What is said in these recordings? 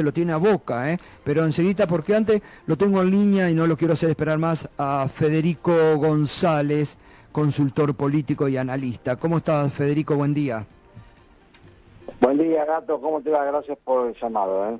lo tiene a Boca, pero enseguida, porque antes lo tengo en línea y no lo quiero hacer esperar más, a Federico González, consultor político y analista. ¿Cómo estás, Federico? Buen día. Buen día, Gato. ¿Cómo te va? Gracias por el llamado.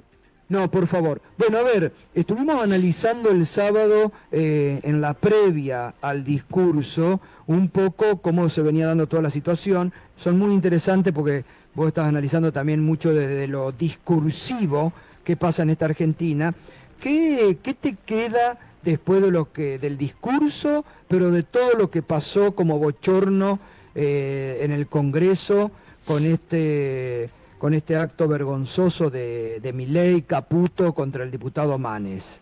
No, por favor. Bueno, a ver, estuvimos analizando el sábado en la previa al discurso un poco cómo se venía dando toda la situación. Son muy interesantes porque vos estás analizando también mucho desde lo discursivo que pasa en esta Argentina. ¿Qué te queda después de del discurso, pero de todo lo que pasó como bochorno en el Congreso con con este acto vergonzoso de Milei Caputo contra el diputado Manes?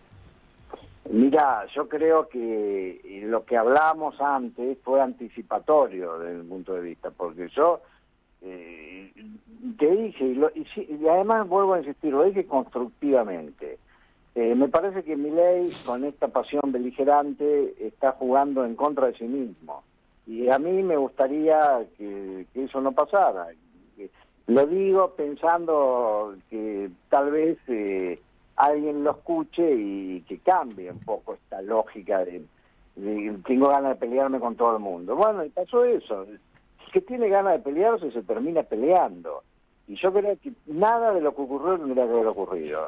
Mira, yo creo que lo que hablamos antes fue anticipatorio desde mi punto de vista, porque yo eh, te dije, y además vuelvo a insistir, lo dije constructivamente. Me parece que Milei, con esta pasión beligerante, está jugando en contra de sí mismo. Y a mí me gustaría que eso no pasara. Lo digo pensando que tal vez alguien lo escuche y que cambie un poco esta lógica de tengo ganas de pelearme con todo el mundo. Bueno, y pasó eso. El que tiene ganas de pelearse se termina peleando. Y yo creo que nada de lo que ocurrió tendría que haber ocurrido.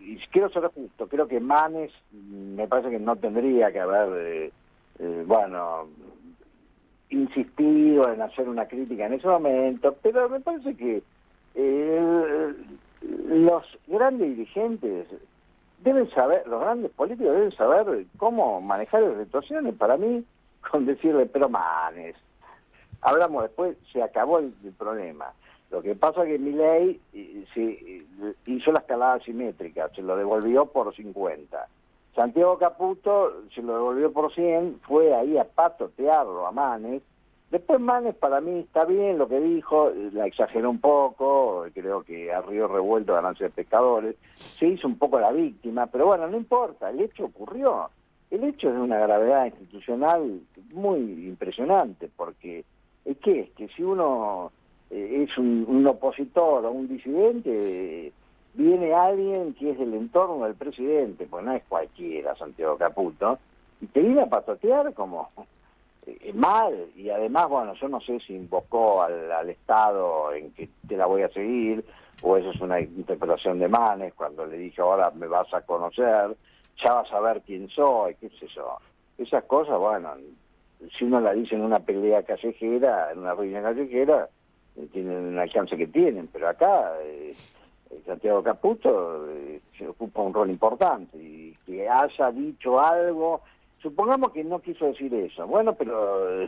Y quiero ser justo, creo que Manes me parece que no tendría que haber, insistido en hacer una crítica en ese momento, pero me parece que los grandes dirigentes deben saber, los grandes políticos deben saber cómo manejar las situaciones. Para mí, con decirle, pero Manes, hablamos después, se acabó el problema. Lo que pasa es que Milei hizo la escalada asimétrica, se lo devolvió por 50. Santiago Caputo se lo devolvió por 100, fue ahí a patotearlo a Manes. Después Manes para mí está bien lo que dijo, la exageró un poco, creo que a río revuelto ganancia de pescadores, se hizo un poco la víctima, pero bueno, no importa, el hecho ocurrió. El hecho es de una gravedad institucional muy impresionante, porque ¿qué es? Que si uno es un opositor o un disidente, viene alguien que es del entorno del presidente, pues no es cualquiera, Santiago Caputo, y te viene a patotear como mal, y además, bueno, yo no sé si invocó al Estado en que te la voy a seguir, o eso es una interpretación de Manes, cuando le dije ahora me vas a conocer, ya vas a ver quién soy, qué sé yo. Esas cosas, bueno, si uno la dice en una pelea callejera, en una reunión callejera, tienen el alcance que tienen, pero acá Santiago Caputo se ocupa un rol importante, y que haya dicho algo, supongamos que no quiso decir eso, bueno, pero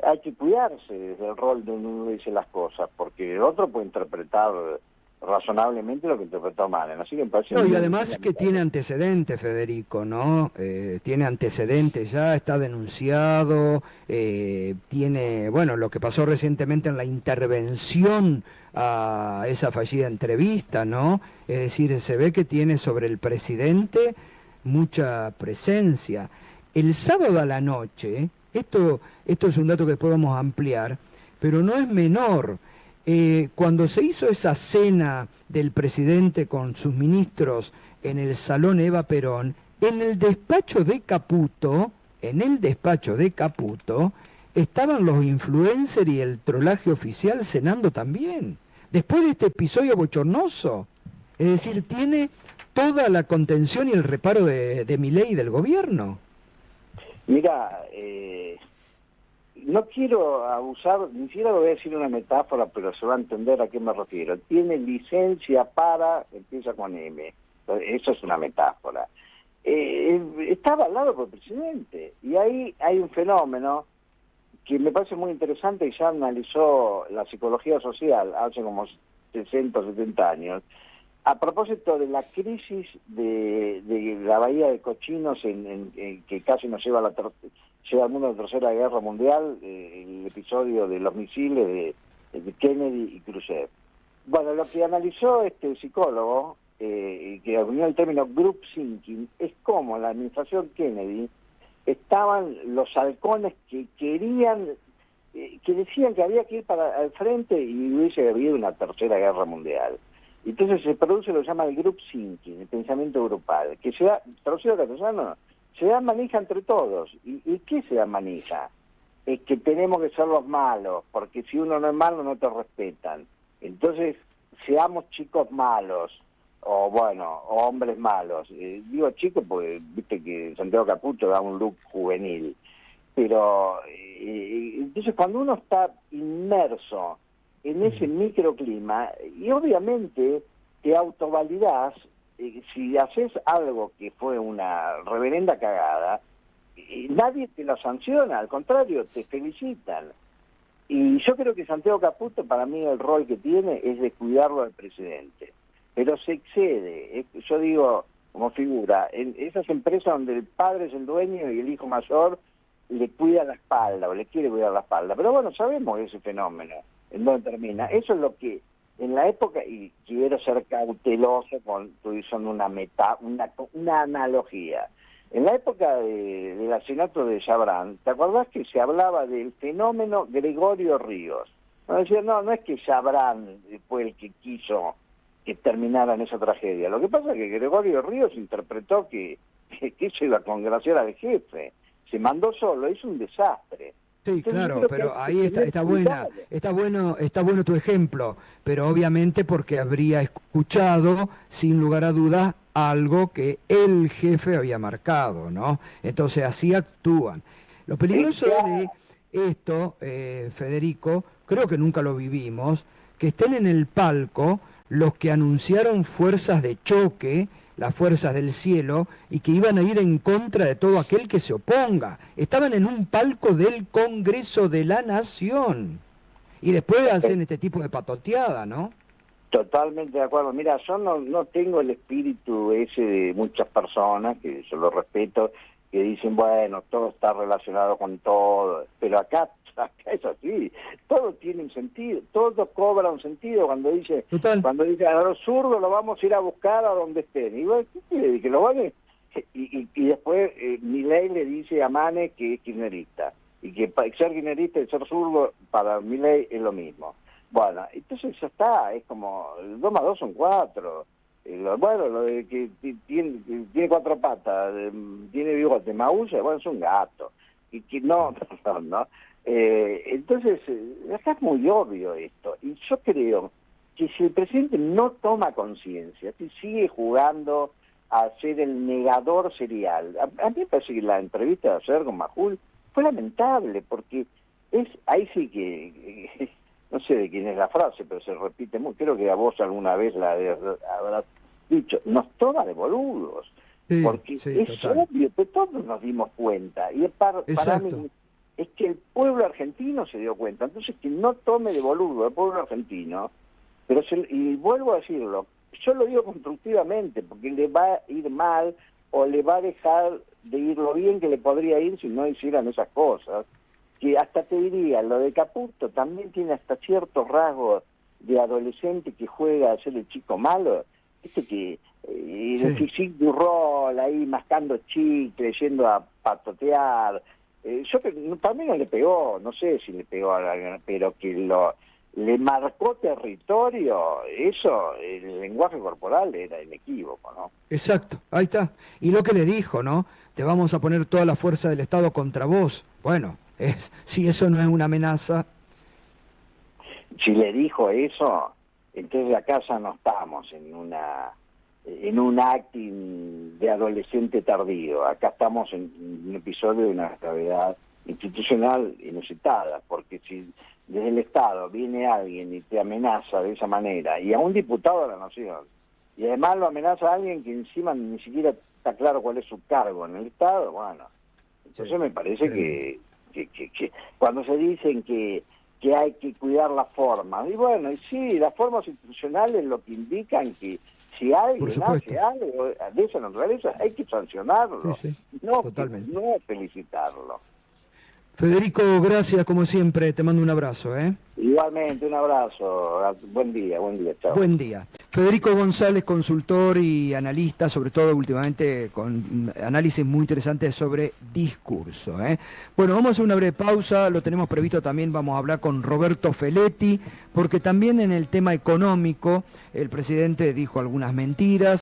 hay que cuidarse del rol de uno dice las cosas, porque el otro puede interpretar razonablemente lo que interpretó Manen, así que me parece No, y muy además que tiene lamentable. antecedentes, Federico, ¿no? Tiene antecedentes ya, está denunciado, tiene, bueno, lo que pasó recientemente en la intervención a esa fallida entrevista, ¿no? Es decir, se ve que tiene sobre el presidente mucha presencia. El sábado a la noche, esto es un dato que después vamos a ampliar, pero no es menor. Cuando se hizo esa cena del presidente con sus ministros en el Salón Eva Perón, en el despacho de Caputo, estaban los influencers y el trolaje oficial cenando también. Después de este episodio bochornoso, es decir, tiene toda la contención y el reparo de Milei y del gobierno. Mira, no quiero abusar, ni siquiera voy a decir una metáfora, pero se va a entender a qué me refiero. Tiene licencia para, empieza con M, eso es una metáfora. Está avalado por el presidente, y ahí hay un fenómeno que me parece muy interesante y ya analizó la psicología social hace como 60 o 70 años, a propósito de la crisis de la bahía de Cochinos en que casi nos lleva lleva al mundo a la Tercera Guerra Mundial, el episodio de los misiles de Kennedy y Khrushchev. Bueno, lo que analizó este psicólogo, que unió el término group thinking, es cómo en la administración Kennedy estaban los halcones que querían, que decían que había que ir para el frente y hubiese habido una Tercera Guerra Mundial. Entonces se produce lo que se llama el group thinking, el pensamiento grupal, que se da, traducido al castellano, se da manija entre todos. ¿Y qué se da manija? Es que tenemos que ser los malos, porque si uno no es malo no te respetan. Entonces, seamos chicos malos, o bueno, o hombres malos. Digo chicos porque viste que Santiago Caputo da un look juvenil. Pero, entonces cuando uno está inmerso en ese microclima, y obviamente te autovalidás, si haces algo que fue una reverenda cagada, nadie te lo sanciona, al contrario, te felicitan. Y yo creo que Santiago Caputo, para mí el rol que tiene es de cuidarlo al presidente, pero se excede, yo digo como figura, en esas empresas donde el padre es el dueño y el hijo mayor le cuida la espalda o le quiere cuidar la espalda, pero bueno, sabemos ese fenómeno, en dónde termina. Eso es lo que en la época, y quiero ser cauteloso con usando una analogía. En la época del asesinato de Chabrán, ¿te acordás que se hablaba del fenómeno Gregorio Ríos? No, decía, no es que Chabrán fue el que quiso que terminara en esa tragedia. Lo que pasa es que Gregorio Ríos interpretó que eso iba a congraciar al jefe. Se mandó solo, hizo un desastre. Sí, Entonces, claro, pero ahí está bueno tu ejemplo, pero obviamente porque habría escuchado, sin lugar a dudas, algo que el jefe había marcado, ¿no? Entonces así actúan. Lo peligroso de esto, Federico, creo que nunca lo vivimos, que estén en el palco los que anunciaron fuerzas de choque, las fuerzas del cielo, y que iban a ir en contra de todo aquel que se oponga. Estaban en un palco del Congreso de la Nación. Y después hacen este tipo de patoteada, ¿no? Totalmente de acuerdo. Mira, yo no tengo el espíritu ese de muchas personas, que yo lo respeto, que dicen, bueno, todo está relacionado con todo, pero acá es así, todo tiene un sentido, todo cobra un sentido cuando dice a los zurdos lo vamos a ir a buscar a donde estén, y bueno, ¿qué quiere? Que lo van y después Milei le dice a Mane que es kirchnerista, y que ser kirchnerista y ser zurdo para Milei es lo mismo. Bueno, entonces ya está, es como 2 más 2 son 4. Bueno, lo de que tiene 4 patas, tiene bigote, maulla, bueno, es un gato. Y que no. Entonces, acá es muy obvio esto. Y yo creo que si el presidente no toma conciencia, si sigue jugando a ser el negador serial, a mí me parece que la entrevista de ayer con Majul fue lamentable, porque ahí sí que no sé de quién es la frase, pero se repite mucho, creo que a vos alguna vez la habrás dicho, nos toma de boludos, porque es total. Obvio que todos nos dimos cuenta, y para mí es que el pueblo argentino se dio cuenta, entonces que no tome de boludo el pueblo argentino, pero y vuelvo a decirlo, yo lo digo constructivamente, porque le va a ir mal, o le va a dejar de ir lo bien que le podría ir si no hicieran esas cosas, que hasta te diría, lo de Caputo también tiene hasta ciertos rasgos de adolescente que juega a ser el chico malo, que el physique du rol ahí mascando chicle, yendo a patotear, para mí no le pegó, no sé si le pegó a alguien, pero que le marcó territorio, eso, el lenguaje corporal era inequívoco, ¿no? Exacto, ahí está. Y lo que le dijo, ¿no? Te vamos a poner toda la fuerza del Estado contra vos. Bueno, si eso no es una amenaza. Si le dijo eso, entonces acá ya no estamos en un acting de adolescente tardío. Acá estamos en un episodio de una gravedad institucional inusitada, porque si desde el Estado viene alguien y te amenaza de esa manera, y a un diputado de la Nación, y además lo amenaza a alguien que encima ni siquiera está claro cuál es su cargo en el Estado, bueno, entonces me parece que cuando se dicen que hay que cuidar las formas, y bueno, y sí, las formas institucionales lo que indican que si alguien hace algo de esa naturaleza hay que sancionarlo, no felicitarlo. Federico, gracias como siempre, te mando un abrazo. Igualmente, un abrazo, buen día, chao. Buen día. Federico González, consultor y analista, sobre todo últimamente con análisis muy interesantes sobre discurso. Bueno, vamos a hacer una breve pausa, lo tenemos previsto también, vamos a hablar con Roberto Feletti, porque también en el tema económico el presidente dijo algunas mentiras.